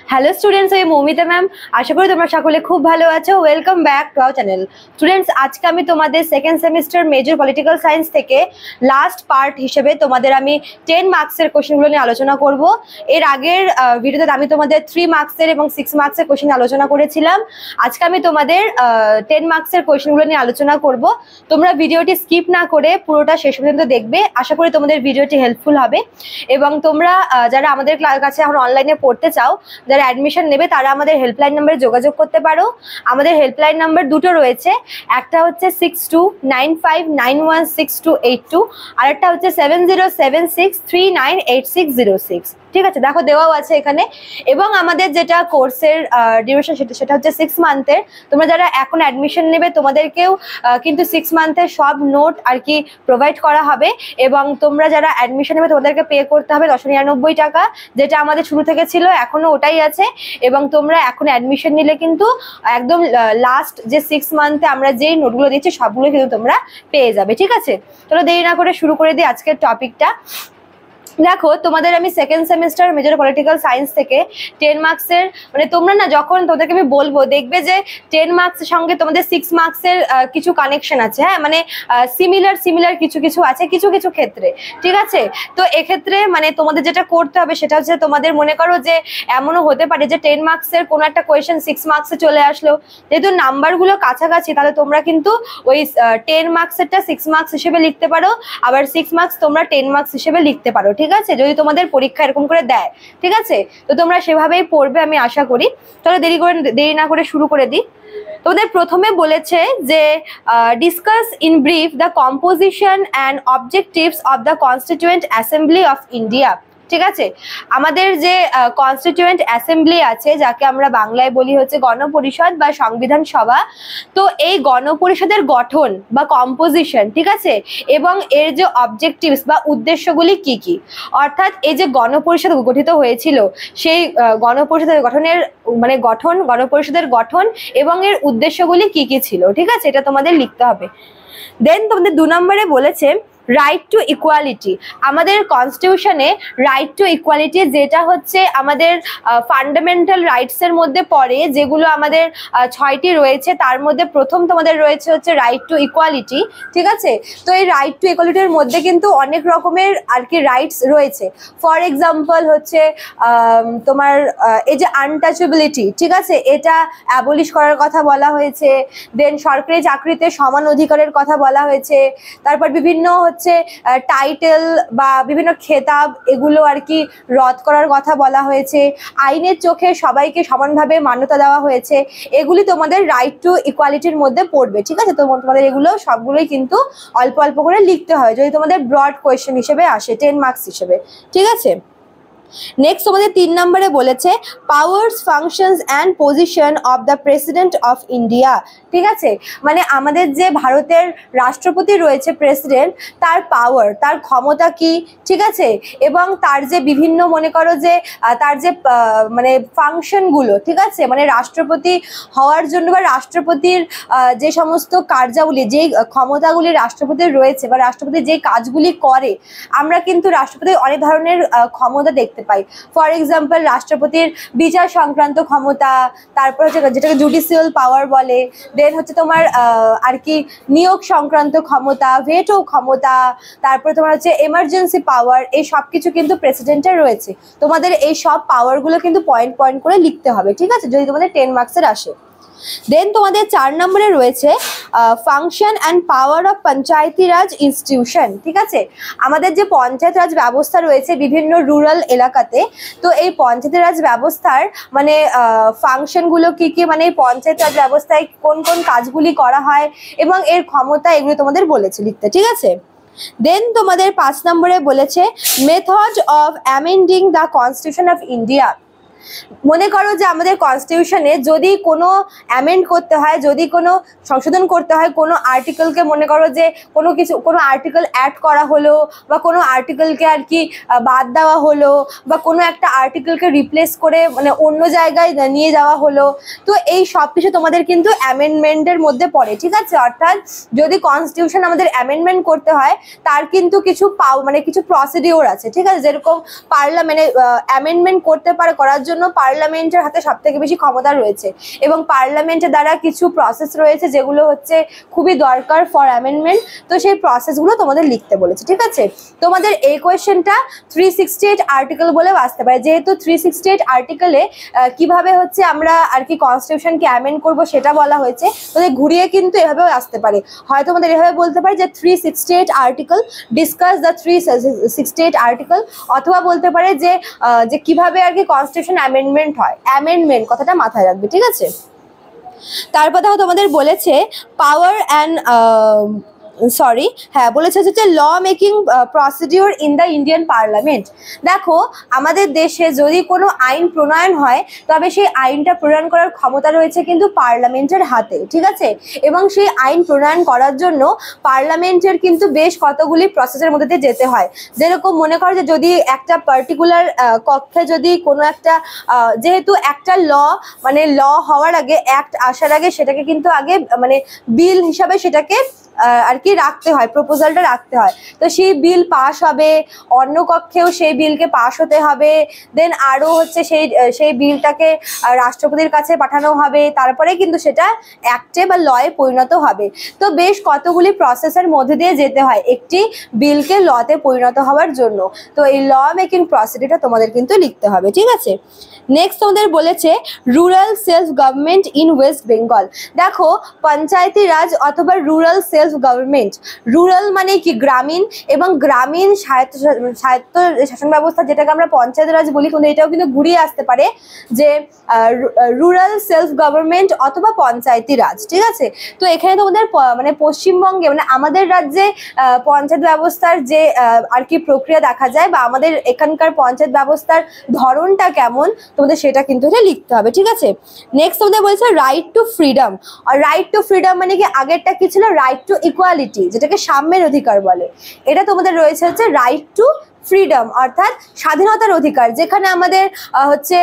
Hello students, আমি Moumita ma'am. আশা করি তোমরা সকলে খুব ভালো আছো। Welcome back to our channel. Students, আজকে আমি তোমাদের second semester major political science থেকে লাস্ট পার্ট হিসেবে তোমাদের আমি 10 মার্কসের কোশ্চেনগুলো নিয়ে আলোচনা করব। এর আগের ভিডিওতে আমি তোমাদের 3 মার্কসের এবং 6 মার্কসের কোশ্চেন আলোচনা করেছিলাম। আজকে আমি তোমাদের 10 মার্কসের কোশ্চেনগুলো নিয়ে আলোচনা করব। তোমরা ভিডিওটি স্কিপ না করে পুরোটা শেষ পর্যন্ত দেখবে। আশা করি তোমাদের ভিডিওটি হেল্পফুল হবে এবং তোমরা যারা আমাদের কাছে এখন অনলাইনে পড়তে চাও, যারা অ্যাডমিশন নেবে, তারা আমাদের হেল্পলাইন নাম্বারে যোগাযোগ করতে পারো। আমাদের হেল্পলাইন নাম্বার দুটো রয়েছে, একটা হচ্ছে 6295916282, আর একটা হচ্ছে 7076398606। ঠিক আছে, দেখো দেওয়াও আছে এখানে। এবং আমাদের যেটা কোর্সের ডিউরেশন সেটা হচ্ছে 6 মান্থের। তোমরা যারা এখন অ্যাডমিশন নেবে তোমাদেরকেও কিন্তু 6 মান্থের সব নোট আর কি প্রোভাইড করা হবে। এবং তোমরা যারা অ্যাডমিশন নেবে তোমাদেরকে পে করতে হবে 999 টাকা, যেটা আমাদের শুরু থেকে ছিল, এখনো ওটাই আছে। এবং তোমরা এখন অ্যাডমিশন নিলে কিন্তু একদম লাস্ট যে 6 মান্থে আমরা যেই নোটগুলো দিচ্ছি সবগুলো কিন্তু তোমরা পেয়ে যাবে। ঠিক আছে, চলো দেরি না করে শুরু করে দিই আজকের টপিকটা। দেখো, তোমাদের আমি second semester major political science থেকে 10 মার্কসের, মানে তোমরা না যখন তোমাদেরকে আমি বলবো, দেখবে যে 10 মার্কসের সঙ্গে তোমাদের 6 মার্কসের কিছু কানেকশন আছে। হ্যাঁ, মানে সিমিলার কিছু কিছু আছে কিছু কিছু ক্ষেত্রে। ঠিক আছে, তো এক্ষেত্রে মানে তোমাদের যেটা করতে হবে সেটা হচ্ছে, তোমাদের মনে করো যে এমনও হতে পারে যে 10 মার্কসের কোনো একটা কোয়েশ্চেন 6 মার্কসে চলে আসলো, যেহেতু নাম্বারগুলো কাছাকাছি, তাহলে তোমরা কিন্তু ওই 10 মার্কসেরটা 6 মার্কস হিসেবে লিখতে পারো, আবার 6 মার্কস তোমরা 10 মার্কস হিসেবে লিখতে পারো। ঠিক আছে, যদি তোমাদের পরীক্ষা এরকম করে দেয়। ঠিক আছে, তো তোমরা সেভাবেই পড়বে আমি আশা করি। চলো দেরি না করে শুরু করে দিই। তোমাদের প্রথমে বলেছে যে discuss in brief the composition and objectives of the constituent assembly of India. ঠিক আছে, আমাদের যে কনস্টিটিউয়েন্ট অ্যাসেম্বলি আছে, যাকে আমরা বাংলায় বলি হচ্ছে গণপরিষদ বা সংবিধান সভা, তো এই গণপরিষদের গঠন বা কম্পোজিশন, ঠিক আছে, এবং এর যে অবজেক্টিভস বা উদ্দেশ্যগুলি কি কি, অর্থাৎ এই যে গণপরিষদ গঠিত হয়েছিল, সেই গণপরিষদের গঠনের মানে গণপরিষদের গঠন এবং এর উদ্দেশ্যগুলি কি কি ছিল। ঠিক আছে, এটা তোমাদের লিখতে হবে। দেন তোমাদের 2 নম্বরে বলেছে রাইট টু ইকুয়ালিটি। আমাদের কনস্টিটিউশনে রাইট টু ইকুয়ালিটি, যেটা হচ্ছে আমাদের ফান্ডামেন্টাল রাইটসের মধ্যে পড়ে, যেগুলো আমাদের 6টি রয়েছে, তার মধ্যে প্রথম তোমাদের রয়েছে হচ্ছে রাইট টু ইকুয়ালিটি। ঠিক আছে, তো এই রাইট টু ইকুয়ালিটির মধ্যে কিন্তু অনেক রকমের আর কি রাইটস রয়েছে। ফর এক্সাম্পল হচ্ছে তোমার এই যে আনটাচেবিলিটি, ঠিক আছে, এটা অ্যাবলিশ করার কথা বলা হয়েছে। দেন সরকারি চাকরিতে সমান অধিকারের কথা বলা হয়েছে। তারপর বিভিন্ন টাইটেল বা বিভিন্ন খেতাব, এগুলো আর কি রদ করার কথা বলা হয়েছে। আইনের চোখে সবাইকে সমানভাবে মান্যতা দেওয়া হয়েছে। এগুলি তোমাদের রাইট টু ইকুয়ালিটির মধ্যে পড়বে। ঠিক আছে, তো তোমাদের এগুলো সবগুলোই কিন্তু অল্প অল্প করে লিখতে হয়, যদি তোমাদের ব্রড কোয়েশ্চেন হিসেবে আসে 10 মার্কস হিসেবে। ঠিক আছে, নেক্সট তোমাদের 3 নম্বরে বলেছে powers, functions and position of the president of India. ঠিক আছে, মানে আমাদের যে ভারতের রাষ্ট্রপতি রয়েছে, প্রেসিডেন্ট, তার পাওয়ার, তার ক্ষমতা কি, ঠিক আছে, এবং তার যে বিভিন্ন মনে করো যে তার যে মানে ফাংশনগুলো, ঠিক আছে, মানে রাষ্ট্রপতি হওয়ার জন্য বা রাষ্ট্রপতির যে সমস্ত কার্যাবলী, যেই ক্ষমতাগুলি রাষ্ট্রপতির রয়েছে বা রাষ্ট্রপতি যে কাজগুলি করে, আমরা কিন্তু রাষ্ট্রপতির অনেক ধরনের ক্ষমতা দেখতে পাই। ফর এক্সাম্পল, রাষ্ট্রপতির বিচার সংক্রান্ত ক্ষমতা, তারপর হচ্ছে যেটাকে জুডিশিয়াল পাওয়ার বলে। দেন হচ্ছে তোমার আর কি নিয়োগ সংক্রান্ত ক্ষমতা, ভেটো ক্ষমতা, তারপরে তোমার হচ্ছে এমার্জেন্সি পাওয়ার। এই সব কিছু কিন্তু প্রেসিডেন্টের রয়েছে। তোমাদের এই সব পাওয়ারগুলো কিন্তু পয়েন্ট পয়েন্ট করে লিখতে হবে। ঠিক আছে, যদি তোমাদের 10 মার্কসের আসে। দেন তোমাদের 4 নম্বরে রয়েছে function and power of Panchayati Raj institution. ঠিক আছে, আমাদের যে পঞ্চায়েত রাজ ব্যবস্থা রয়েছে বিভিন্ন রুরাল এলাকাতে, তো এই পঞ্চায়েত রাজ ব্যবস্থার মানে ফাংশনগুলো কি কি, মানে এই পঞ্চায়েত রাজ ব্যবস্থায় কোন কোন কাজগুলি করা হয় এবং এর ক্ষমতা, এগুলো তোমাদের বলেছে লিখতে। ঠিক আছে, দেন তোমাদের 5 নম্বরে বলেছে method of amending the constitution of India. মনে করো যে আমাদের কনস্টিটিউশনে যদি কোনো অ্যামেন্ড করতে হয়, যদি কোনো সংশোধন করতে হয় কোনো আর্টিকেলকে, মনে করো যে কোনো আর্টিকেল অ্যাড করা হলো বা কোনো আর্টিকেলকে আর কি বাদ দেওয়া হলো বা কোনো একটা আর্টিকেলকে রিপ্লেস করে মানে অন্য জায়গায় নিয়ে যাওয়া হলো, তো এই সব কিছু তোমাদের কিন্তু অ্যামেন্ডমেন্টের মধ্যে পড়ে। ঠিক আছে, অর্থাৎ যদি কনস্টিটিউশন আমাদের অ্যামেন্ডমেন্ট করতে হয়, তার কিন্তু কিছু কিছু প্রসিডিওর আছে। ঠিক আছে, যেরকম পার্লামেন্টে অ্যামেন্ডমেন্ট করার জন্য পার্লামেন্টের হাতে সবথেকে বেশি ক্ষমতা রয়েছে এবং পার্লামেন্টের দ্বারা কিছু প্রসেস রয়েছে যেগুলো হচ্ছে খুবই দরকার ফর অ্যামেন্ডমেন্ট। তো সেই প্রসেসগুলো তোমাদের লিখতে বলেছে, ঠিক আছে। তোমাদের এই কোয়েশ্চেনটা 368 আর্টিকেল বলেও আসতে পারে, যেহেতু 368 আর্টিকেলে কিভাবে হচ্ছে আমরা আর কি কনস্টিটিউশনকে অ্যামেন্ড করবো সেটা বলা হয়েছে। তোদের ঘুরিয়ে কিন্তু এভাবেও আসতে পারে, হয়তো তোমাদের এভাবে বলতে পারে যে 368 আর্টিকেল, ডিসকাস দ্য 368 আর্টিকেল, অথবা বলতে পারে যে কিভাবে আর কি কনস্টিটিউশন অ্যামেন্ডমেন্ট হয়। অ্যামেন্ডমেন্ট কথাটা মাথায় রাখবে, ঠিক আছে। তারপর দেখো তোমাদের বলেছে পাওয়ার অ্যান্ড বলেছে হচ্ছে law making procedure in the Indian parliament. দেখো আমাদের দেশে যদি কোনো আইন প্রণয়ন হয় তবে সেই আইনটা প্রণয়ন করার ক্ষমতা রয়েছে কিন্তু পার্লামেন্টের হাতে, ঠিক আছে। এবং সেই আইন প্রণয়ন করার জন্য পার্লামেন্টের কিন্তু বেশ কতগুলি প্রসেসের মধ্যে দিয়ে যেতে হয়। যেরকম মনে করো যে যদি একটা পার্টিকুলার কক্ষে যদি কোনো একটা যেহেতু একটা ল হওয়ার আগে, অ্যাক্ট আসার আগে সেটাকে কিন্তু আগে মানে বিল হিসাবে সেটাকে আর কি রাখতে হয়, প্রপোজালটা রাখতে হয়। তো সেই বিল পাস হবে, অন্য কক্ষেও সেই বিলকে পাস হতে হবে, দেন আরও হচ্ছে সেই বিলটাকে রাষ্ট্রপতির কাছে পাঠানো হবে, তারপরে কিন্তু সেটা অ্যাক্টে বা লয়ে পরিণত হবে। তো বেশ কতগুলি প্রসেসের মধ্যে দিয়ে যেতে হয় একটি বিলকে লতে পরিণত হওয়ার জন্য। তো এই ল মেকিং প্রসিডিউরটা তোমাদের কিন্তু লিখতে হবে, ঠিক আছে। নেক্সট তোমাদের বলেছে rural self government in West Bengal. দেখো পঞ্চায়েতি রাজ অথবা রুরাল সেলফ গভর্নমেন্ট, রুরাল মানে কি গ্রামীণ, এবং গ্রামীণ স্বায়ত্ত শাসন ব্যবস্থা যেটাকে আমরা পঞ্চায়েত রাজ বলি, কিন্তু এটাও কিন্তু ঘুরিয়ে আসতে পারে যে রুরাল সেলফ গভর্নমেন্ট অথবা পঞ্চায়েতি রাজ, ঠিক আছে। তো এখানে তোমাদের মানে পশ্চিমবঙ্গে মানে আমাদের রাজ্যে পঞ্চায়েত ব্যবস্থার যে আর কি প্রক্রিয়া দেখা যায় বা আমাদের এখানকার পঞ্চায়েত ব্যবস্থার ধরনটা কেমন তোমাদের সেটা কিন্তু এটা লিখতে হবে, ঠিক আছে। নেক্সট তোমাদের বলছে রাইট টু ফ্রিডম। আর রাইট টু ফ্রিডম মানে কি আগেরটা কি ছিল, রাইট টু ইকুয়ালিটি, যেটাকে সাম্যের অধিকার বলে। এটা তোমাদের রয়েছে হচ্ছে রাইট টু ফ্রিডম, অর্থাৎ স্বাধীনতার অধিকার, যেখানে আমাদের হচ্ছে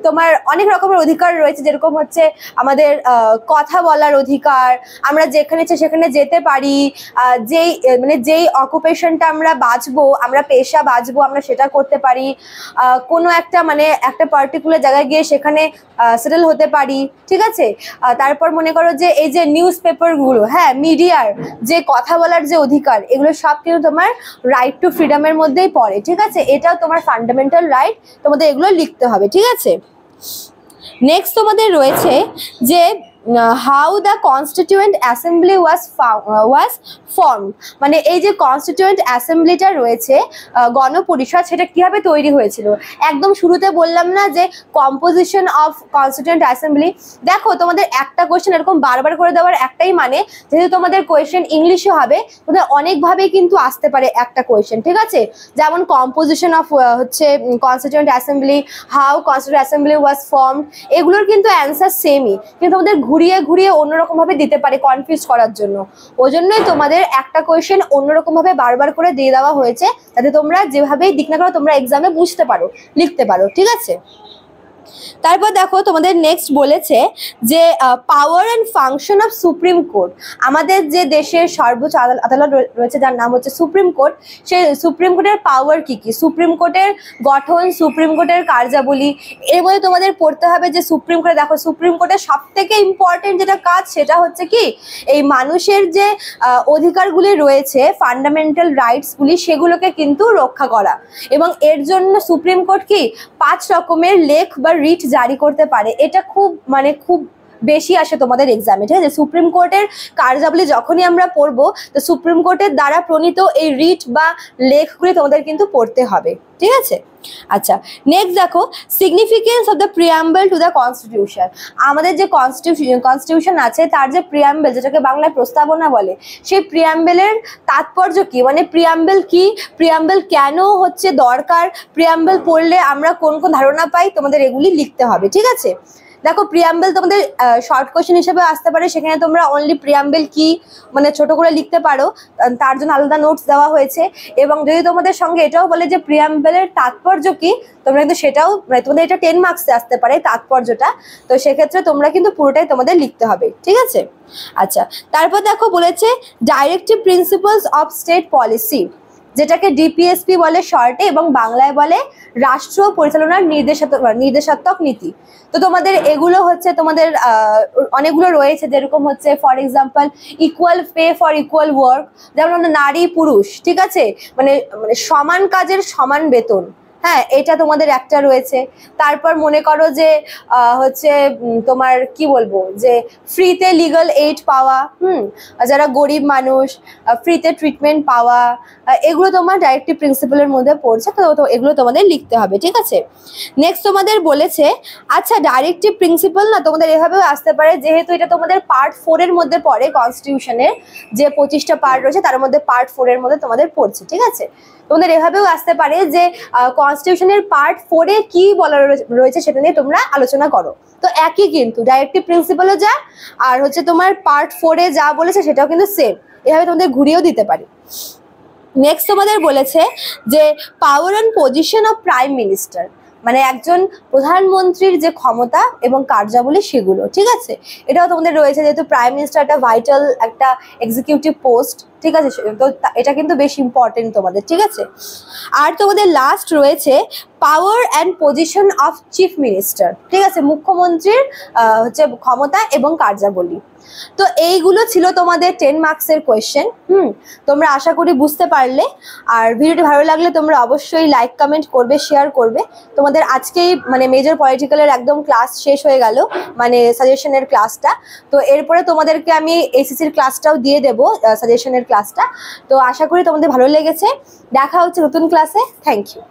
তোমার অনেক রকমের অধিকার রয়েছে, যেরকম হচ্ছে আমাদের কথা বলার অধিকার, আমরা যেখানে ইচ্ছে সেখানে যেতে পারি, যেই অকুপেশনটা আমরা বাঁচবো, আমরা পেশা বাঁচবো, আমরা সেটা করতে পারি, কোনো একটা পার্টিকুলার জায়গায় গিয়ে সেখানে সেটেল হতে পারি, ঠিক আছে। তারপর মনে করো যে এই যে নিউজ পেপারগুলো, হ্যাঁ, মিডিয়ার যে কথা বলার যে অধিকার, এগুলো সব কিন্তু তোমার রাইট টু ফ্রিডমের মধ্যেই পড়ে, ঠিক আছে। এটাও তোমার ফান্ডামেন্টাল রাইট, তোমাদের এগুলো লিখতে হবে, ঠিক আছে। নেক্সট তোমাদের রয়েছে যে how the constituent assembly was form, মানে এই যে কনস্টিটিউয়েন্ট অ্যাসেম্বলিটা রয়েছে গণপরিষদ, সেটা কিভাবে তৈরি হয়েছিল। একদম শুরুতে বললাম না যে কম্পোজিশন অফ কনস্টিটিউয়েন্ট অ্যাসেম্বলি। দেখো তোমাদের একটা কোয়েশ্চেন এরকম বারবার করে দেওয়ার একটাই মানে, যেহেতু তোমাদের কোয়েশ্চেন ইংলিশে হবে, তোমাদের অনেকভাবেই কিন্তু আসতে পারে একটা কোয়েশ্চেন, ঠিক আছে। যেমন কম্পোজিশন অফ হচ্ছে constituent assembly, how constituent assembly was formed, এগুলোর কিন্তু অ্যান্সার সেমই, কিন্তু তোমাদের ঘুরিয়ে ঘুরিয়ে অন্যরকম ভাবে দিতে পারে কনফিউজ করার জন্য। ওই জন্যই তোমাদের একটা কোয়েশ্চেন অন্যরকম ভাবে বারবার করে দিয়ে দেওয়া হয়েছে, যাতে তোমরা যেভাবেই দিক না করো তোমরা এক্সামে বুঝতে পারো, লিখতে পারো, ঠিক আছে। তারপর দেখো তোমাদের নেক্সট বলেছে যে power and function of supreme court. আমাদের যে দেশের সর্বোচ্চ আদালত রয়েছে যার নাম হচ্ছে সুপ্রিম কোর্ট, সেই সুপ্রিম কোর্টের পাওয়ার কি কি, সুপ্রিম কোর্টের গঠন, সুপ্রিম কোর্টের কার্যাবলী, এর মধ্যে তোমাদের পড়তে হবে যে সুপ্রিম কোর্টে, দেখো সুপ্রিম কোর্টের সব থেকে ইম্পর্টেন্ট যেটা কাজ সেটা হচ্ছে কি এই মানুষের যে অধিকারগুলি রয়েছে, ফান্ডামেন্টাল রাইটসগুলি, সেগুলোকে কিন্তু রক্ষা করা। এবং এর জন্য সুপ্রিম কোর্ট কি 5 রকমের লেখ বা রিট জারি করতে পারে। এটা খুব বেশি আসে তোমাদের এক্সামে, ঠিক আছে। সুপ্রিম কোর্টের কার্যাবলী যখনই আমরা পড়বো, তো সুপ্রিম কোর্টের দ্বারা প্রণীত এই রিট বা লেখগুলি তোমাদের কিন্তু পড়তে হবে, ঠিক আছে। আচ্ছা, নেক্সট দেখো significance of the preamble to the constitution. আমাদের যে কনস্টিটিউশন আছে তার যে প্রিয়াম্বল, যেটাকে বাংলায় প্রস্তাবনা বলে, সেই প্রিয়াম্বলের তাৎপর্য কি, মানে প্রিয়াম্বল কি, প্রিয়াম্বল কেন হচ্ছে দরকার, প্রিয়াম্বল পড়লে আমরা কোন কোন ধারণা পাই, তোমাদের এগুলি লিখতে হবে, ঠিক আছে। দেখো প্রিয়াম্বল তোমাদের শর্ট কোশ্চেন হিসেবে আসতে পারে, সেখানে তোমরা অনলি প্রিয়াম্বল কি মানে ছোট করে লিখতে পারো, তার জন্য আলাদা নোটস দেওয়া হয়েছে। এবং যদি তোমাদের সঙ্গে এটাও বলে যে প্রিয়াম্বলের তাৎপর্য কি, তোমরা কিন্তু সেটাও মানে তোমাদের এটা 10 মার্কসে আসতে পারে তাৎপর্যটা, তো সেক্ষেত্রে তোমরা কিন্তু পুরোটাই তোমাদের লিখতে হবে, ঠিক আছে। আচ্ছা, তারপর দেখো বলেছে directive principles of state policy, যেটাকে ডিপিএসপি বলে শর্টে, এবং বাংলায় বলে রাষ্ট্র পরিচালনার নির্দেশাত্মক নীতি। তো তোমাদের এগুলো হচ্ছে তোমাদের অনেকগুলো রয়েছে, যেরকম হচ্ছে for example equal pay for equal work, যেমন নারী পুরুষ, ঠিক আছে, মানে মানে সমান কাজের সমান বেতন, হ্যাঁ, এটা তোমাদের একটা রয়েছে। তারপর মনে করো যে হচ্ছে তোমার কি বলবো, যে ফ্রিতে লিগাল এইড পাওয়া, যারা গরিব মানুষ, ফ্রিতে ট্রিটমেন্ট পাওয়া, এগুলো তোমার ডাইরেক্টিভ প্রিন্সিপালের মধ্যে পড়ছে, তো এগুলো তোমাদের লিখতে হবে, ঠিক আছে। নেক্সট তোমাদের বলেছে, আচ্ছা ডাইরেক্টিভ প্রিন্সিপাল না তোমাদের এভাবেও আসতে পারে, যেহেতু এটা তোমাদের পার্ট 4 এর মধ্যে পড়ে, কনস্টিটিউশনের যে 25টা পার্ট রয়েছে তার মধ্যে পার্ট 4 এর মধ্যে তোমাদের পড়ছে, ঠিক আছে। তোমাদের এভাবেও আসতে পারে যে কনস্টিটিউশনের পার্ট 4 এ কি বলা রয়েছে সেটা নিয়ে তোমরা আলোচনা করো। তো একই, কিন্তু ডাইরেক্টিভ প্রিন্সিপালও যা আর হচ্ছে তোমার পার্ট 4 এ যা বলেছে সেটাও কিন্তু সেম, এভাবে তোমাদের ঘুরিয়েও দিতে পারি। নেক্সট তোমাদের বলেছে যে power and position of prime minister, মানে একজন প্রধানমন্ত্রীর যে ক্ষমতা এবং কার্যাবলী সেগুলো, ঠিক আছে। এটাও তোমাদের রয়েছে, যেহেতু প্রাইম মিনিস্টার একটা ভাইটাল একটা এক্সিকিউটিভ পোস্ট, ঠিক আছে, তো এটা কিন্তু বেশ ইম্পর্টেন্ট তোমাদের, ঠিক আছে। আর তোমাদের লাস্ট রয়েছে power and position of chief minister, ঠিক আছে, মুখ্যমন্ত্রীর হচ্ছে ক্ষমতা এবং কার্যাবলী। তো এইগুলো ছিল তোমাদের 10 মার্কসের কোয়েশ্চেন। তোমরা আশা করি বুঝতে পারলে। আর ভিডিওটি ভালো লাগলে তোমরা অবশ্যই লাইক, কমেন্ট করবে, শেয়ার করবে। তোমাদের আজকেই মানে মেজর পলিটিক্যালের একদম ক্লাস শেষ হয়ে গেল, মানে সাজেশনের ক্লাসটা। তো এরপরে তোমাদেরকে আমি এসএসসির ক্লাসটাও দিয়ে দেবো, সাজেশনের ক্লাসটা। তো আশা করি তোমাদের ভালো লেগেছে। দেখা হচ্ছে নতুন ক্লাসে। Thank you.